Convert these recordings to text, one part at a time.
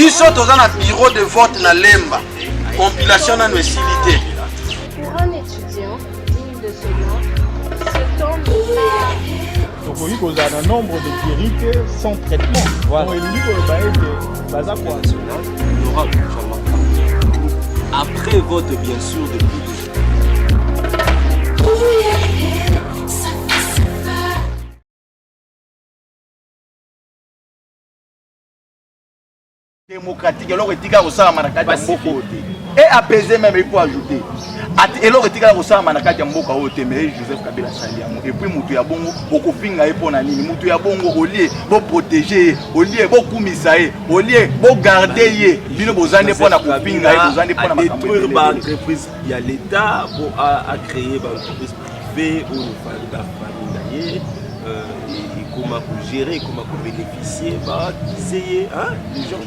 Biso toza na bureau de vote na Lemba. Compilation na facilité. Pour un étudiant digne de ce nom, ce temps donc oui, vous avez un nombre de guérités sans traitement. Voilà. Donc il dit que baza quoi national, il y aura après vote bien sûr de démocratique, alors etika kosala manakati ya mboka ote et apaiser même il faut ajouter alors etika kosala manakati ya mboka ote mais Joseph Kabila saliamo et puis mutu ya bongo okofinga epona nini mutu ya bongo olie bo protéger olie bo kumisa ye olie bo garder ye bino bozande pona kopinga ye bozande pona détruire ba entreprise ya l'état pour a créer ba entreprise privée ou ba famille et comment gérer comment bénéficier bah disait hein les gens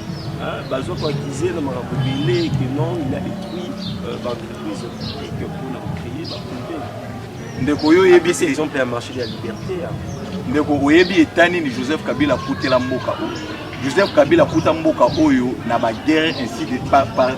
bazo kwa disait na marabobile que non il a détruit l'entreprise publique pour la créer ba privé ndeko yo yebi c'est exemple un marché de la liberté ndeko oyebi etani ni Joseph Kabila kutela mboka oyo Joseph Kabila kuta mboka oyo na ba guerre ainsi de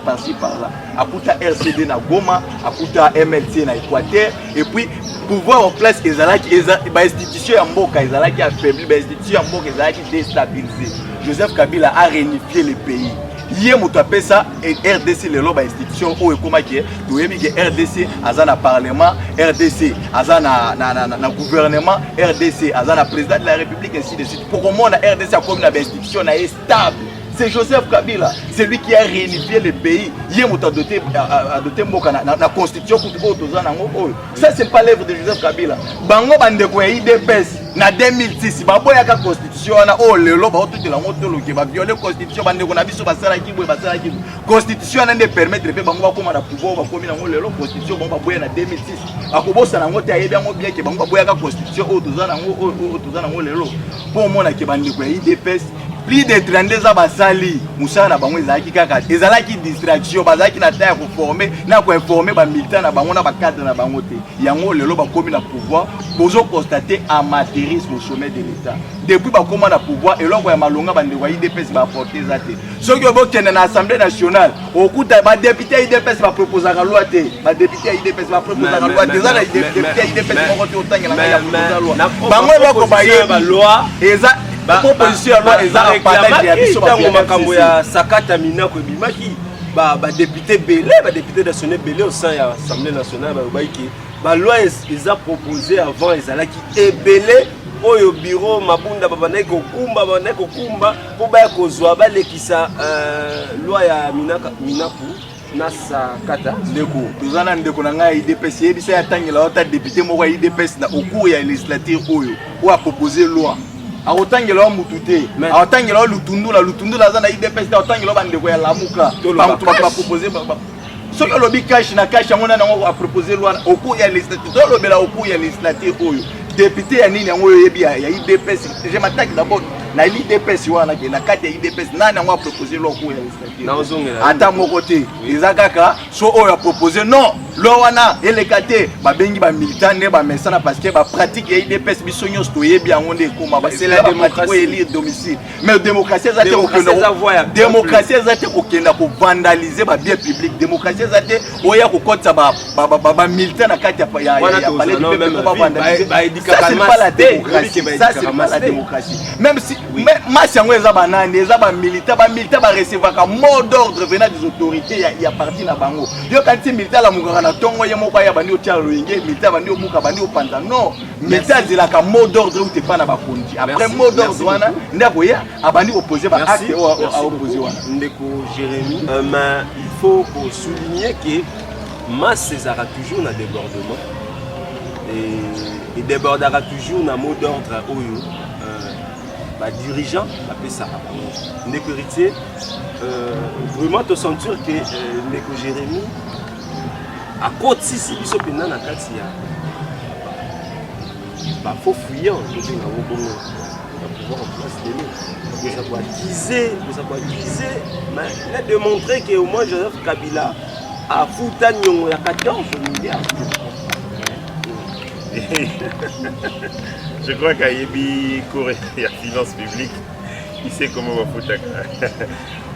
par-ci par-là akuta RCD na Goma akuta MLC na Équateur et puis pouvoir en place ezalaki ba institution ya mboka ezalaki affaibli ba institution ya mboka ezalaki déstabilisé. Joseph Kabila a réunifié le pays. Hier moto apesa RDC lelo ba institution oyo ekomaki toyebi ke RDC aza na parlement, RDC aza na gouvernement, RDC aza na président de la République ainsi de suite. Pour comment la RDC a comme na institution na stable. C'est Joseph Kabila, c'est lui qui a réunifié le pays. Hier moto a doté mboka na constitution pour toza nango oyo. Ça c'est pas l'œuvre de Joseph Kabila. Bango bandeko ya IDPS na 2006 baboyaka constitution na o lelo ba otutela ngoto loke ba violer constitution bandeko na biso basala kibwe constitution na ne permettre pe bango bakoma na pouvoir bakomi na ngo lelo constitution bango baboya na 2006 akobosa na ngoto ayebi yango bien ke bango baboyaka constitution o tozana ngo lelo po mona ke bandeko ya IDPS plus de 32 ans basali musala na bango ezalaki kaka ezalaki distraction bazalaki na taille ko former na ko informer ba militants na bango na ba cadre na bango te yango lelo bakomi na pouvoir bozo constater amateurisme au sommet de l'état depuis bakoma na pouvoir eloko ya malonga bandeko ya IDPS ba porter zate soki obokende na assemblée nationale okuta ba député ya IDPS ba proposer la loi te ba député ya IDPS ba proposer la loi te za na député ya IDPS moko te otangela na ya proposer loi bango eloko ba yeba loi eza proposition ya loi eza apalage ya biso makambo ya sakata minako ebimaki ba député belé ba député national belé au sein ya assemblée nationale ba baiki ba loi eza proposé avant ezalaki ebelé oyo bureau mabunda babanaye kokumba po baya kozwa balekisa loi ya minaku nasa kata ndeko tozana ndeko na ngai IDPS yebisa ya tangela ota député moko ya IDPS na au cours ya législature oyo a proposé loi aotangela mutute aotangela lutundula za na IDPS aotangela bandeko ya lamuka bamutu ba proposer soki olobi cash na cash yango nana ngo a proposer loi au cours ya législature lobela au cours ya législature oyo député ya nini yango yebi ya IDPS je m'attaque d'abord na IDPS wana ke na kati ya IDPS nani yango a proposer loi ko ya législature ata moko te ezakaka so oyo a proposer non lo wana elekate babengi ba militant ne ba mesana parce que ba pratique ya IDPS biso nyos to yebi yango nde koma ba c'est la démocratie élire domicile mais démocratie ezate okenda démocratie ezate okenda ko vandaliser ba bien public démocratie ezate oya ko kotsa ba militant na kati ya palais du peuple ko ba vandaliser ça c'est pas la démocratie ça c'est pas la démocratie même si match yango eza banani eza ba militant ba recevoir ka mot d'ordre venant des autorités ya parti na bango yo kanti militant la mukaka na tongo ye moko ya bandi otia loyenge militant bandi omuka bandi opanda non militant zela ka mot d'ordre ou te pa na ba konji après mot d'ordre wana ndako ya abandi opposer ba acte à opposer wana ndeko Jérémy mais il faut souligner que masse ezara toujours na débordement et débordera toujours na mot d'ordre oyo dirigeant appelle ça ndeko héritier vraiment te sentir que ndeko Jérémy à côté si biso pena na kati ya ba faux fuyant depuis na bongo pouvoir en place de nous ça doit diser mais démontrer que au moins Joseph Kabila a foutu nyongo ya 14 milliards. Je crois qu'Ayebi Corée, il y a finance publique, il sait comment on va foutre.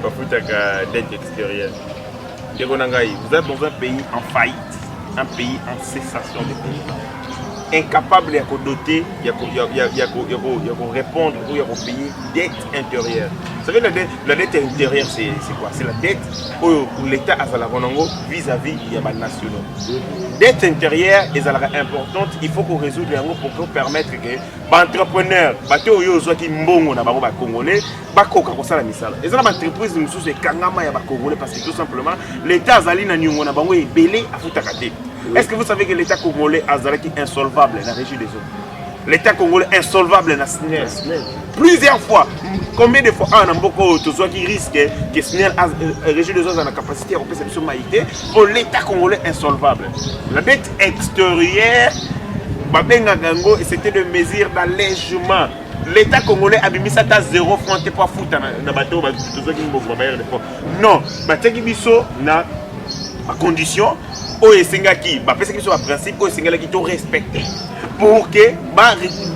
bafutaka dette extérieure. Vous êtes dans un pays en faillite, un pays en cessation de paiement, incapable de doter, de répondre ou de payer dette intérieure. Vous savez, la dette intérieure, c'est quoi? C'est la dette où l'État a vis-à-vis des nationaux. Dette intérieure est importante, il faut qu'on résoudre pour permettre que les entrepreneurs, les Congolais, et ça, l'entreprise nous sous kangama ya Congolais parce que tout simplement l'État azali na nyongo na bango ebele afutakate. Est-ce que vous savez que l'État congolais azalaki insolvable dans la régie des eaux? L'État congolais insolvable dans SNEL. Plusieurs fois. Combien de fois on a beaucoup de gens qui risquent que SNEL a régie des eaux a la capacité à repasser sur maïté pour l'État congolais insolvable. La dette extérieure, c'était des mesures d'allègement. L'État congolais a mis ça à 0 francs pour foutre dans le bateau. Non, na condition au Singaki, parce que c'est un principe au Singaki qui respecte pour que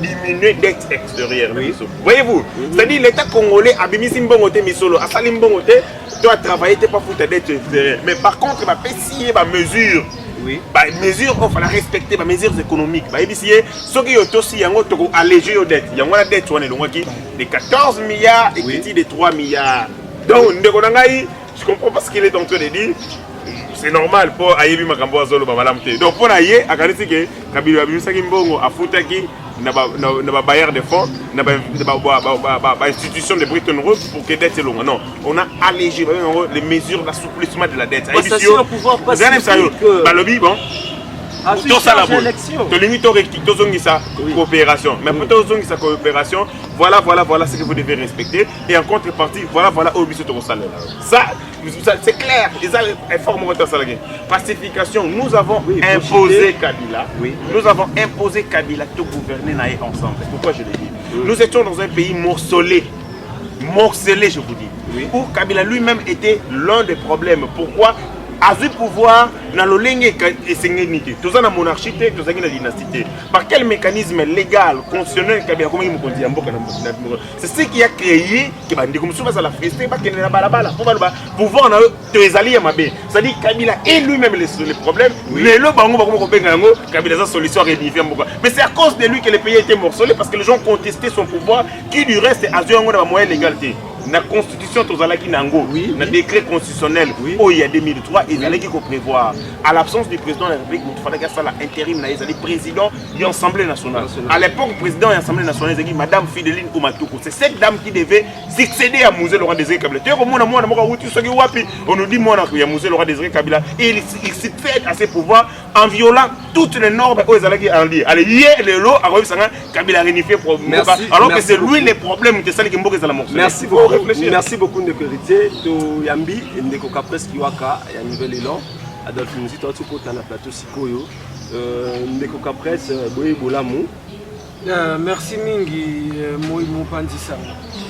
diminuer dette extérieure. Voyez-vous, c'est-à-dire l'État congolais a mis ça bongoté misolo, a salim bongoté, doit travailler pas foutre dette extérieure. Mais par contre, il va mesure. Oui. Mesures, il faut respecter les mesures économiques. Ce qui est aussi allégé aux dettes. Il y a la dette de 14 milliards et qui dit de 3 milliards. Donc, je comprends pas ce qu'il est en train de dire. C'est normal pour Ayebi Makambo Azolo Babalamte. Donc, pour Aye, à Kanisi, Kabila Bimusaki Mbongo, à Foutaki, n'a pas bailleur de fonds, n'a pas institution de Bretton Woods pour que la dette soit longue. Non, on a allégé les mesures d'assouplissement de la dette. C'est un pouvoir pacifique. Bon. Tout ça, coopération. Mais pour tout ça, coopération, voilà ce que vous devez respecter. Et en contrepartie, voilà au but de salaire. Ça, c'est clair. Pacification, nous avons imposé Kabila. Nous avons imposé Kabila de gouverner ensemble. Pourquoi je le dis? Nous étions dans un pays morcelé, je vous dis. Où Kabila lui-même était l'un des problèmes. Pourquoi? A vu pouvoir dans le ligne et sérénité. Tout ça dans la monarchie, tout ça dans la dynastie. Par quel mécanisme légal, constitutionnel, c'est ce qui a créé que la feste, pouvoir les alliés à Mabé. C'est-à-dire que Kabila est lui-même les problèmes. Mais le Kabila a solution réunifiée. Mais c'est à cause de lui que le pays a été morcelé parce que les gens contestaient son pouvoir qui du reste a joué un moyen d'égalité. La constitution, le décret constitutionnel, il y a 2003, il fallait qu'il prévoit. À l'absence du président de la République, il fallait qu'il y ait l'intérim, il y a président de l'Assemblée nationale. À l'époque, le président de l'Assemblée nationale, il y a Madame Fideline Oumatoukou. C'est cette dame qui devait succéder à Mouzé Laurent Désiré Kabila. On nous dit qu'il y a Mouzé Laurent Désiré Kabila. Et il s'est fait à ses pouvoirs en violant toutes les normes aux Alaki en lien. Allez, hier, le lot a réussi à Kabila réunifié pour alors que c'est lui les problèmes qui sont les morceaux. Merci beaucoup. Merci beaucoup de Héritier, de Yambi, de Kokapres Kiwaka, et à Nouvelle Élan, Adolphe Mouzi, toi tu côté dans la plateau Sikoyo, de Kokapres, Boye Bolamou. Merci Mingi, Moï Moupandissa.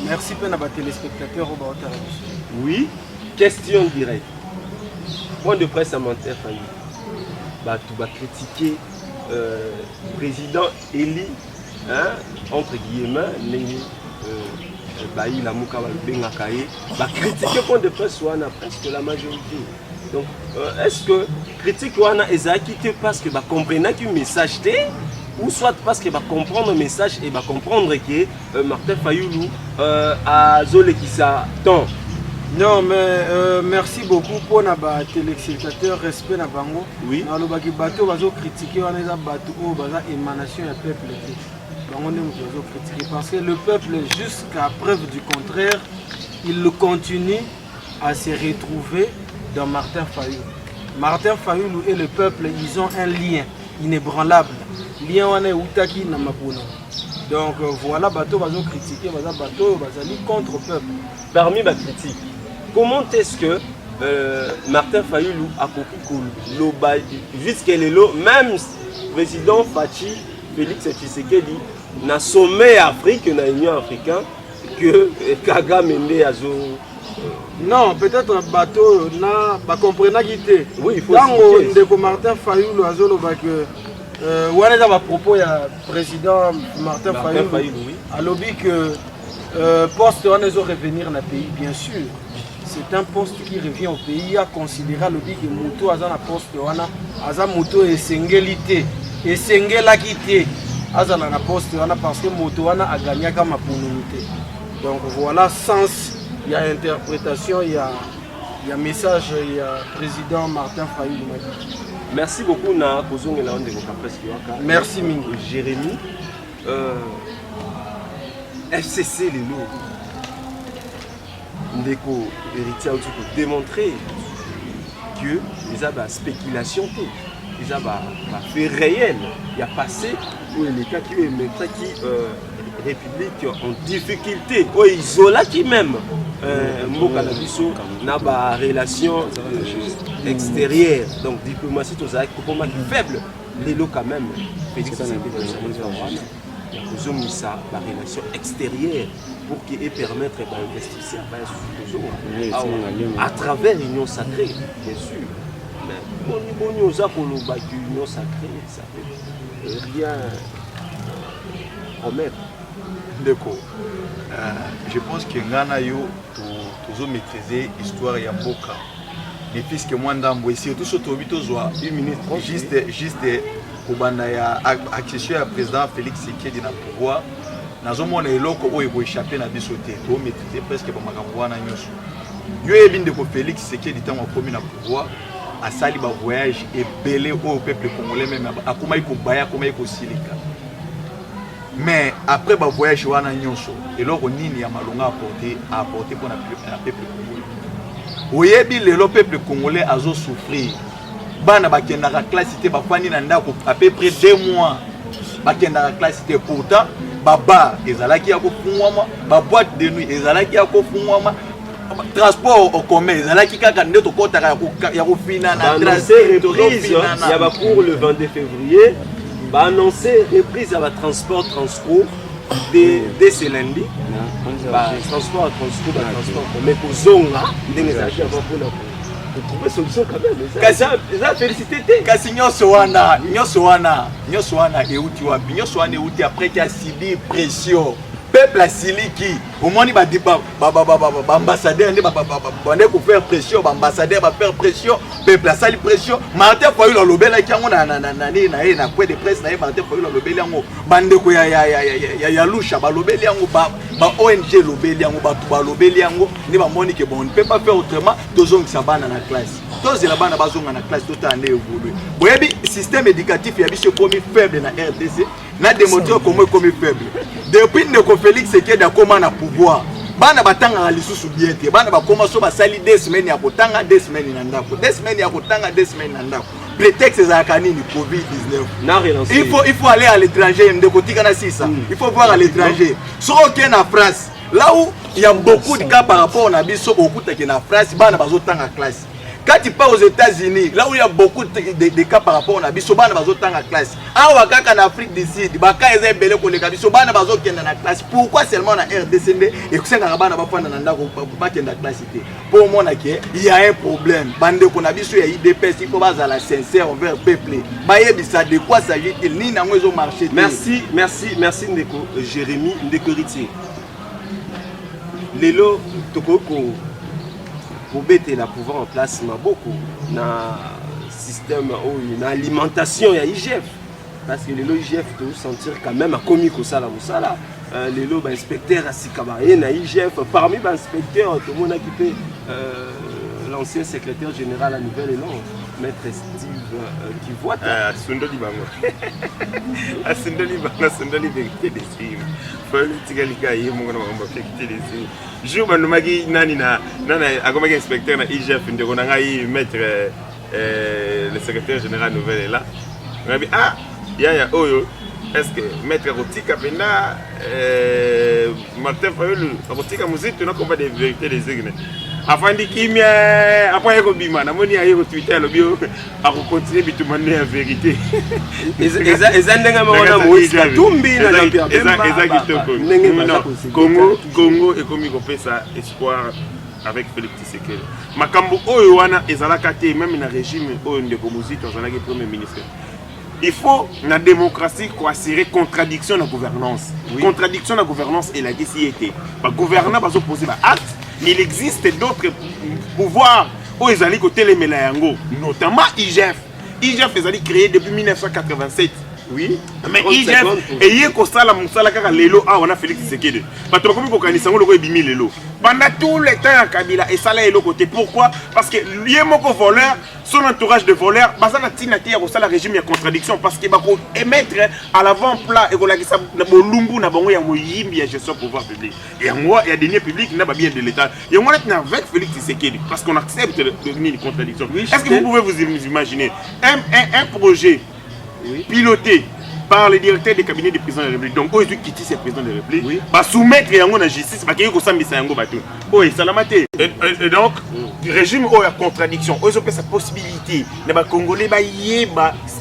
Merci pour les téléspectateurs au Baotara. Oui, question directe. Point de presse à Manter Fanny. Tu vas critiquer le président Eli, entre guillemets, il a critiqué point de presse presque la majorité. Donc, est-ce que critique Wana est parce que comprendre que message ou soit parce que comprendre le message et comprendre que Martin Fayoulou a zolé qui s'attend. Non, mais merci beaucoup pour les téléspectateurs, respect na bango. Oui. Dans le bateau, on va critiquer on a bateau où baza émanation du peuple. On est critiquer parce que le peuple, jusqu'à preuve du contraire, il continue à se retrouver dans Martin Fayoulou. Martin Fayoulou et le peuple, ils ont un lien inébranlable. Lien on est outaki na mapuna. Donc voilà, bateau va critiquer, bateau va contre le peuple. Parmi les critiques, comment est-ce que Martin Fayoulou a compris jusqu'à l'élo, même président Fachi Félix Tshisekedi na sommet Afrique, na Union africaine, que Kagame Mende a non, peut-être un bateau na comprenant guité. Oui, il faut que Martin Fayoulou a zolo que on est à propos il y a président Martin Fayoulou a lobby que poste on est revenir dans le pays bien sûr. c'est un poste qui revient au pays à considérer le que moto aza na poste wana aza moto esengelité esengelaki azala na poste wana parce que moto wana a gagné comme opportunité. Donc voilà sens il y a interprétation il y a message il y a président Martin Fayulu. Merci beaucoup na kozongela onde ko presque waka. Merci mingi Jérémy. FCC les lots. Ndeko héritier aussi pour démontrer que les a spéculation les a fait réel. Il y a passé où les cas qui république en difficulté ou isola qui même mboka na biso na ba relation extérieure donc diplomatie tous avec comment faible les lots quand même ça la relation extérieure pour qu'il ait permettre d'investir à travers l'union sacrée bien sûr mais l'union sacrée ça fait rien promettre. Je pense que Ngana yo toujours maîtriser l'histoire ya mboka. Mais puisque moi ndambo ici tout surtout bitozwa une minute juste pour bana ya accession ya président Félix Tshisekedi na pouvoir. Nazomona eloko oyo ko échapper na biso te to maîtriser presque ba makambo wana nyoso. Yo ebinde ko Félix Tshisekedi tant komi na pouvoir a sali ba voyage et belé au peuple congolais même akoma iko baya akoma iko silika. Mais après le voyage, et là, on a apporté pour le peuple congolais. Oui, le peuple congolais a souffert. Bana bakenda la classe était à peu près 2 mois. Bakenda la classe était pourtant baba ezalaki ya kofungwama, ba boîte de nuit ezalaki ya kofungwama. Transport au commun ezalaki kaka ndeto kota ya kofina na reprise ya ba pour le 22 février. Va annoncer reprise à la transport dès ce lundi. Transport mais pour Zonga, il y a trouver solution quand même. Ça félicité. Kasi nyonso wana euti wapi nyonso wana euti après qu'il a subi pression. Peuple a siliki au moins ba ambassadeur ne ba faire pression ba ambassadeur ba faire pression peuple a sali pression Martin Fayulu lobela ki yango na quoi de presse na Martin Fayulu lobela yango bande ko ya lusha ba lobela yango ba ONG lobela yango ba tuba lobela yango ne ba moni que bon ne peut pas faire autrement dozong sa bana na classe tous la bana bazonga na classe tout en évoluer boyebi système éducatif ya biso komi faible na RDC na démontrer comment comme faible depuis que Félix Tshisekedi a commencé à pouvoir bana batanga à lisusu bien te bana ba commencer ba sali 2 semaines ya kotanga 2 semaines na ndako 2 semaines ya kotanga 2 semaines na ndako prétexte za kanini COVID-19 il faut aller à l'étranger ndeko tika na sisa il faut voir à l'étranger so OK na France là où il y a beaucoup de cas par rapport na biso okuta ke na France bana bazotanga classe. Quand tu pars aux États-Unis, là où il y a beaucoup de cas par rapport à Biso, bana bazo tanga classe. En Afrique du Sud, baka eza belé ko le Biso bana bazo kenda na classe. Pourquoi seulement na RDC et que ça bana ba fanda na ndako ba kenda classe té? Pour moi il y a un problème. Bande ko na biso ya IDPS, il faut baza la sincère envers peuple. Ba yebisa de quoi s'agit-il ni na ngwezo marché. Merci Ndeko Jérémy Ndeko Ritier. Lelo tokoko pour mettre la pouvoir en place beaucoup na système ou na alimentation ya IGF parce que les IGF doivent sentir quand même à commis que ça la musala les lots inspecteur à Sikabaye na IGF parmi les inspecteurs tout le monde a quitté l'ancien secrétaire général à Nouvelle-Élande maître Steve qui voit Sundoli Bango Sundoli vérité des signes politique liga mon on va vérité des signes jour banumaki nani na akomaki inspecteur na IGF ndeko na ngai maître le secrétaire général nouvelle est là ngabi ya oyo est-ce que maître Rotika pena Martin Fayulu Rotika muzito na komba de vérité des signes afandi kimia après yeko bima na moni ayo Twitter lobio a continuer bitumane la vérité ezandenga mona Moïse Katumbi na Jean-Pierre Bemba Congo et comme il ça espoir avec Félix Tshisekedi makambo oyo wana ezalaka te même na régime oyo ndeko muzito azalaki premier ministre. Il faut la démocratie quoi assurer contradiction de la gouvernance. Oui. Contradiction de la gouvernance et la décision. Le gouvernement va s'opposer à acte Mais il existe d'autres pouvoirs où ils allaient côté les Melayango, notamment IGF. IGF ils allaient créer depuis 1987. Oui, mais IGF et hier qu'on ça la moussala kaka lelo ah on a Félix Tshisekedi. Parce que comme kanisa ngolo ko ebimi lelo. Pendant tout le temps à Kabila et ça là est le côté. Pourquoi? Parce que lié moko voleur, son entourage de voleurs, bazana tina tia ko ça la régime ya contradiction parce que ba ko émettre à l'avant-plan et ko la kisa na bolumbu na bango ya moyimbi ya gestion pouvoir public. Et moi il y a des publics n'a pas bien de l'état. Et on est avec Félix Tshisekedi parce qu'on accepte de contradiction. Est-ce que vous pouvez vous imaginer un projet piloté par le directeur des cabinets des présidents de la République. Donc, où est-ce qu'il quitte ces présidents de la République? Oui. Bah, soumettre la justice, parce qu'il y a un bateau. Oui, ça l'a maté. Et donc, le régime où il y a contradiction, où il y a sa possibilité, les Congolais,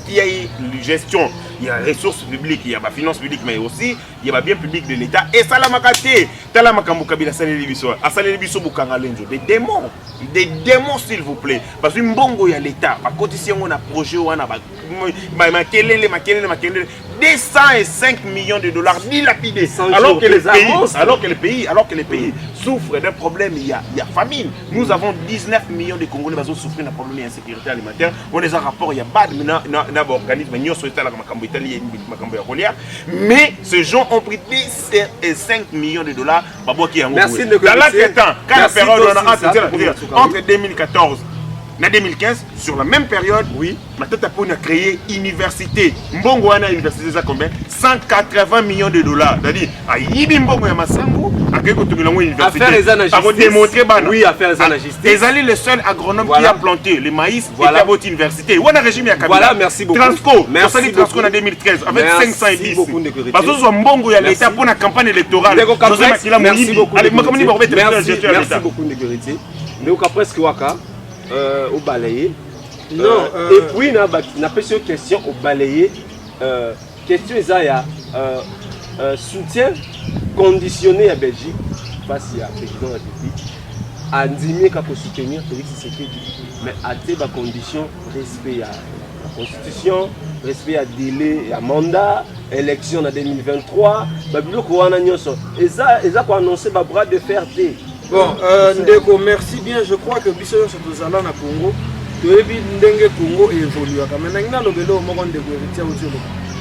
il y a une gestion, il y a ressources publiques, il y a la finance publique, mais aussi, il y a bien public de l'État. Et ça l'a maté. Ça l'a maté. Des démons, s'il vous plaît. Parce que Mbongo, il y a l'État. À côté, si on a un projet, on a 205 millions de dollars dilapidés. Alors que les pays souffrent d'un problème, il y a famine. Nous avons 19 millions de Congolais qui souffrent d'un problème d'insécurité alimentaire. On a des rapports, il y a pas de organisme, mais ces gens ont pris 5 millions de dollars. Merci de dans l'entretemps, quand la période entre 2014 en 2015, sur la même période, oui, on a créé université. Mbongo a université, ça combien? 180 millions de dollars. C'est-à-dire, à Yibi Mbongo et Massango, à quelque chose de université. Pour démontrer, oui, à faire les analystes. Et Zali, le seul agronome qui a planté le maïs, voilà. Et à votre université. On a régime à Kabila. Voilà, merci beaucoup. Transco, merci Transco en 2013, avec 510. Parce que Mbongo, il y a l'État pour la campagne électorale. Merci beaucoup. Merci beaucoup, Négrité. Mais au cas presque Waka. Au balayé. Non. Et puis, on a une question au balayé. Question soutien conditionné à Belgique face à président de la République. Andimé qu'à soutenir Félix Tshisekedi. Mais à des conditions, respect à la Constitution, respect à délai, à mandat, élection en 2023. Et ça, qu'on a annoncé le bras de fer. Bon, Ndeko, merci bien. Je crois que Bissot sur Zala na Congo, tu es bien Ndenge Congo évolue. Maintenant, le vélo, on Ndeko Ritia Outio.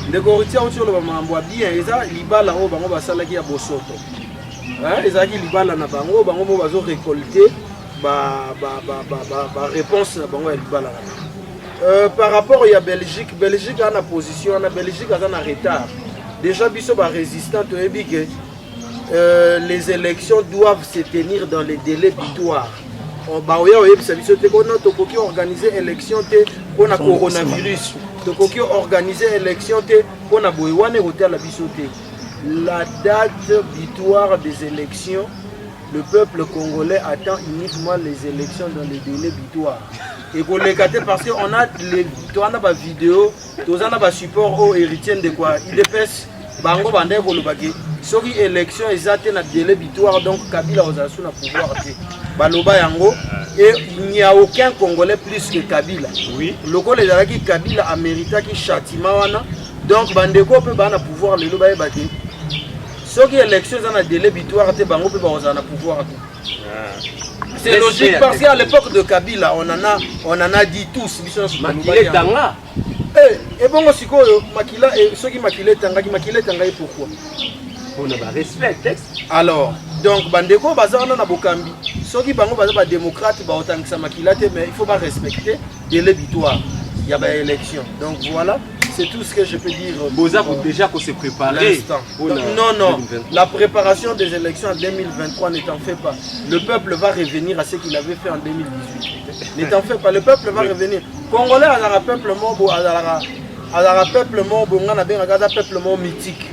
Ndeko Ritia Outio, on va bien. Et ça, Libala, on va s'allaquer à Bosoto. Et ça, Libala na Bango, on va récolter réponse à Bango et Libala. Par rapport à Belgique, Belgique a une position, Belgique a un retard. Déjà, Bissot va résistant, tu es bien. Les élections doivent se tenir dans les délais butoirs. On va organiser l'élection pour le coronavirus. On va organiser l'élection pour la date butoir des élections. Le peuple congolais attend uniquement les élections dans les délais butoirs. Et pour les gâter parce qu'on a des vidéos, on a des supports aux héritiers de quoi IDPS, Bango Bandé pour le baguette. So qui élection exacte na délai butoir donc Kabila Ozasu na pouvoir Baloba Yango et il n'y a aucun Congolais plus que Kabila. Oui. Le col les qui Kabila a mérité qui châtiment wana donc bandeko peut ba na pouvoir le loba ebaki. So qui élection na délai butoir te bango peut ba na pouvoir. C'est logique parce qu'à l'époque de Kabila on en a dit tous Makile Tanga. Et bon aussi Makila et ceux qui Makile Tanga pourquoi? On a respect texte. Alors, donc bandeko bazana na bokambi. Soki bango baza démocrate ba otangisa makilate mais il faut pas respecter délai butoir. Il y a des élections. Donc voilà, c'est tout ce que je peux dire. Boza pour déjà qu'on se préparer. Non, la préparation des élections en 2023 ne t'en fais pas. Le peuple va revenir à ce qu'il avait fait en 2018. Ne t'en fais pas, le peuple va revenir. Congolais a un peuple mort, a un peuple mort, on a un peuple mort mythique.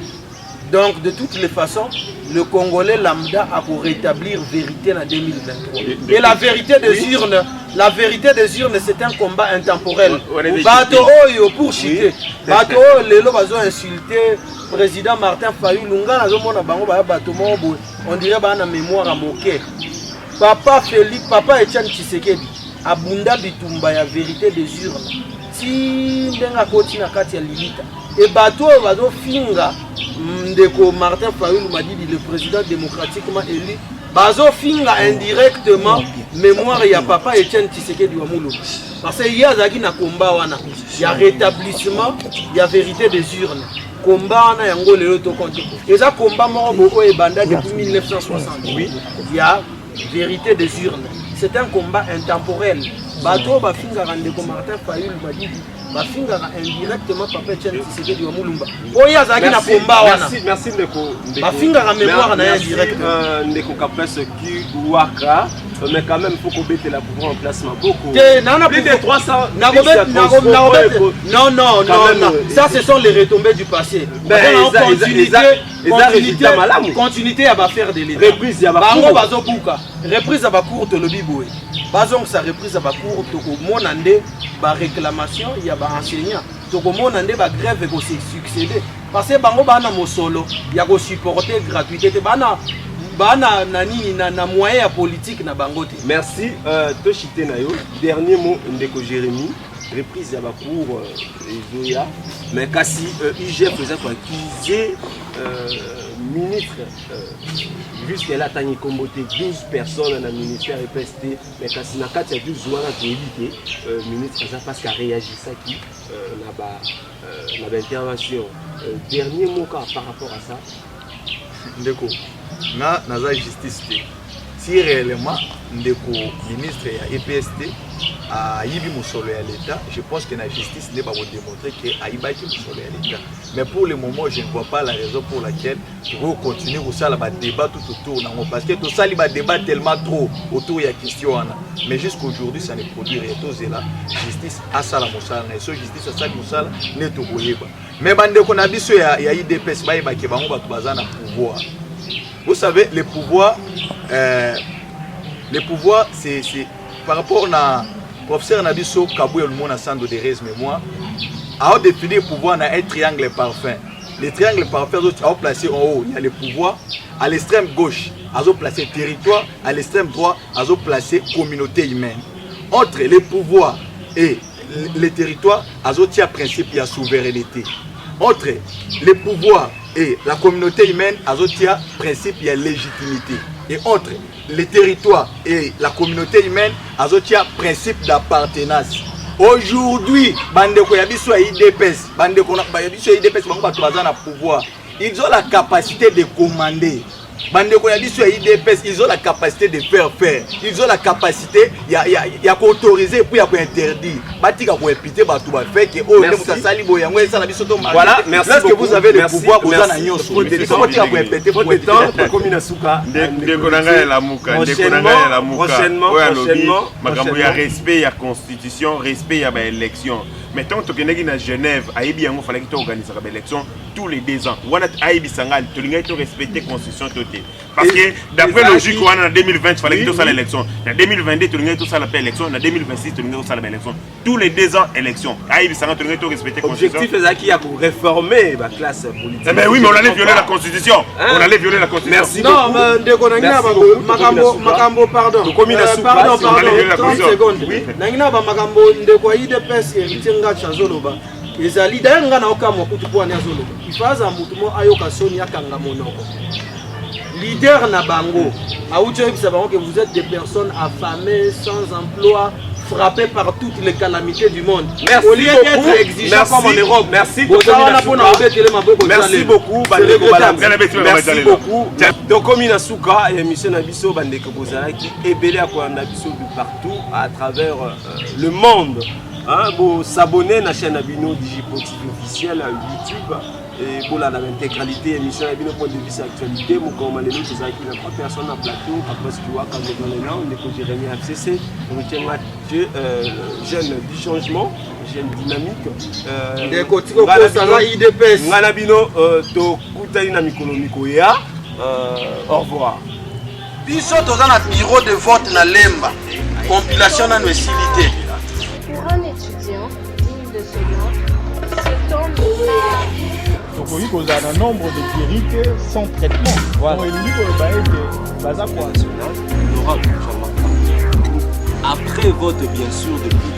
Donc, de toutes les façons, le Congolais lambda a pour rétablir vérité en 2023. Et la vérité des urnes, c'est un combat intemporel. Bato Oyo pour chiter. Bato Oyo, Lelo Bazo insulté, président Martin Fayou, Lunga Nazomona Bango Bato Mobo, on dirait Bana mémoire à moquer. Papa Félix, Papa Etienne Tshisekedi, Abunda Bitumba, la vérité des urnes. Si Ndenga Koti na Kati ya Lilita. Et Bato Bazo Finga. Ndeko Martin Fayulu m'a dit le président démocratiquement élu bazo finga indirectement mémoire ya papa Etienne Tshisekedi wa Mulumba parce que hier azaki na combat wana ya rétablissement ya vérité des urnes combat wana yango lelo to compte eza combat moko oyo ebanda depuis 1968 ya vérité des urnes c'est un combat intemporel bato bafingaka ndeko Martin Fayulu Madidi bafingaka indirectement papa Etienne Tshisekedi wa Mulumba oyo azalaki na combat wana merci ndeko bafingaka mémoire na direct ndeko Kapes qui waka mais quand même faut qu'on mette la pouvoir en place beaucoup plus de 300 non ça ce sont les retombées du passé continuité à faire de l'état reprise ya bango bazobuka reprise à bacourt to lobi boy bazong sa reprise à bacourt to komona nde ba réclamation ya ba enseignant to komona nde ba grève ko succéder parce que bango bana mosolo ya ko supporter gratuité bana nani na moyen politique na bangote. Merci Toshite Nayo. Dernier mot ndeko Jérémy. Reprise ya bacour Ezoya. Mais kasi IGF faisait quoi accuser ministre jusqu'à là tani comboté 12 personnes dans le ministère EPST mais kasi na kati ya 12 wana to éviter ministre ça parce qu'a réagi ça qui na ba intervention. Dernier mot par rapport à ça. Ndeko na naza justice te si réellement ndeko ministre ya EPST a yibi musolo ya l'état je pense que la justice n'est pas pour démontrer que aibaki musolo ya l'état mais pour le moment je ne vois pas la raison pour laquelle on continue au sala ba débat tout autour nango parce que tout ça li ba débat tellement trop autour ya question ana mais jusqu'aujourd'hui ça ne produit rien tout là justice a sala musala na so justice a sala musala ne to boyeba mais bandeko na biso ya IDPS ba yeba ke bango ba bazana pouvoir. Vous savez, le pouvoir, c'est par rapport à professeur Nabiso Kaboué Olmona Sando de Rez Mémoire, a défini le pouvoir dans un triangle parfait. Le triangle parfait a placé en haut, il y a le pouvoir, à l'extrême gauche, a placé territoire, à l'extrême droit, a placé communauté humaine. Entre le pouvoir et le territoire, a un principe de souveraineté. Entre le pouvoir et la communauté humaine, azotia principe de légitimité. Et entre les territoires et la communauté humaine, azotia principe d'appartenance. Aujourd'hui, bandeko ya biso IDPS, bandeko na biso IDPS bango bato bazana pouvoir. Ils ont la capacité de commander. Bandeko ya biso IDPS, ils ont la capacité de faire. Ils ont la capacité ya autoriser puis ya interdire. Batika ko épiter bato ba fait que oh ne mutasali boyango esa na biso to mal. Voilà, merci beaucoup. Lorsque vous avez le pouvoir vous en nyonso. Comment dire ko épiter pour temps comme Nasuka ndeko nanga ya lamuka prochainement makambo ya respect ya constitution, respect ya ba élection. Mais tant que tu es à Genève, il fallait que tu organises l'élection tous les 2 ans. Tu dois respecter la constitution. Parce que d'après la logique, en 2020, il fallait que tu fasses l'élection. En 2022, tu dois faire l'élection. En 2026, tu dois faire l'élection. Tous les 2 ans, élection. Tu dois respecter la constitution. L'objectif est qu'il réformer la classe politique. Mais oui, mais on allait violer la constitution. On allait violer la constitution. Merci beaucoup. Non, pardon. 30 secondes. Chazoloba ezali danga na okamo kutu po anya zoloba ifaza mutu mo ayoka soni akanga monoko leader na bango audio bisa bango que vous êtes des personnes affamées sans emploi frappées par toutes les calamités du monde. Merci au lieu d'être exigeant comme en Europe. Merci beaucoup. Merci beaucoup. Donc comme Inasuka et émission Nabiso bandeko bozalaki ebele akolanda biso partout à travers le monde. Vous s'abonner à la chaîne Abino Digipo TV officielle à YouTube et pour l'intégralité émission Abino point de vue actualité. Mon commandant nous c'est qui n'a pas personne à plateau après ce qu'on a quand on est là on est que Jérémy FCC on retient jeune du changement jeune dynamique des kotiko ko sala IDPS ngana bino to kutani na mikolo ya au revoir. Biso toza na bureau de vote na Lemba compilation na noesilité. Pour un étudiant digne de ce nom, ce temps donc il y a un nombre de guérités sans traitement. Voilà. Après vote bien sûr depuis